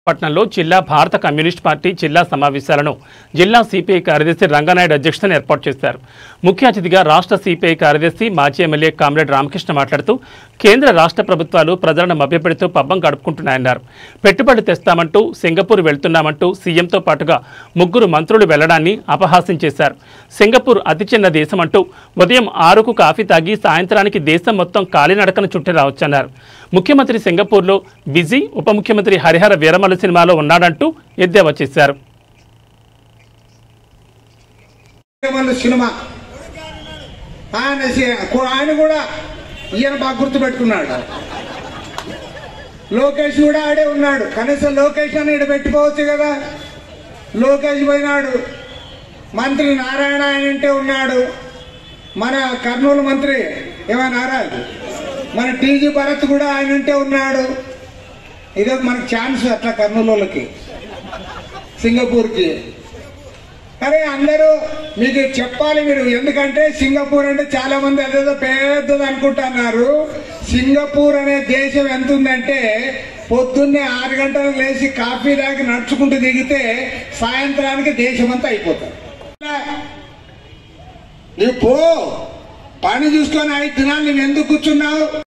పట్నంలో జిల్లా భారత కమ్యూనిస్ట్ పార్టీ జిల్లా సమావేశాలను జిల్లా సిపిఐ కార్యదర్శి రంగనాయుడు అధ్యక్షతన ఏర్పాటు చేశారు. ముఖ్య అతిథిగా రాష్ట్ర సిపిఐ కార్యదర్శి మాజీ ఎమ్మెల్యే కామ్రేడ్ రామకృష్ణ మాట్లాడుతూ కేంద్ర రాష్ట్ర ప్రభుత్వాలు ప్రజలను మభ్యపెడుతూ పబ్బం గడుపుకుంటున్నాయన్నారు. పెట్టుబడులు తెస్తామంటూ సింగపూర్ వెళ్తున్నామంటూ సీఎంతో పాటుగా 3 మంత్రులు వెళ్లడాన్ని అపహాస్యం చేశారు. సింగపూర్ అతి చిన్న దేశమంటూ ఉదయం 6కు కాఫీ తాగి సాయంత్రానికి దేశం మొత్తం కాలినడకన చుట్టి రావచ్చన్నారు. ముఖ్యమంత్రి సింగపూర్లో బిజీ, ఉప ముఖ్యమంత్రి హరిహర వీరమల్లు సినిమాలో ఉన్నాడంటూ ఎద్దేవా చేశారు. ఆయన కూడా ఈయన బాగా గుర్తు పెట్టుకున్నాడు. లోకేష్ కూడా ఆడే ఉన్నాడు. కనీసం లోకేష్ అని ఇక్కడ పెట్టుకోవచ్చు కదా. లోకేష్ పోయినాడు. మంత్రి నారాయణ ఆయనంటే ఉన్నాడు. మన కర్నూలు మంత్రి నారాయణ, మన టీజీ భరత్ కూడా ఆయనంటే ఉన్నాడు. ఇదో మనకు ఛాన్స్ అట్లా కర్నూలుకి సింగపూర్కి. అరే అందరూ మీకు చెప్పాలి మీరు, ఎందుకంటే సింగపూర్ అంటే చాలా మంది అదేదో పెద్దది అనుకుంటున్నారు. సింగపూర్ అనే దేశం ఎంత ఉందంటే పొద్దున్నే 6 గంటలకు లేచి కాఫీ తాగి నడుచుకుంటూ దిగితే సాయంత్రానికి దేశం అంతా అయిపోతుంది. నువ్వు పో, పని చూసుకొని 5 దినాలు నువ్వు ఎందుకు కూర్చున్నావు?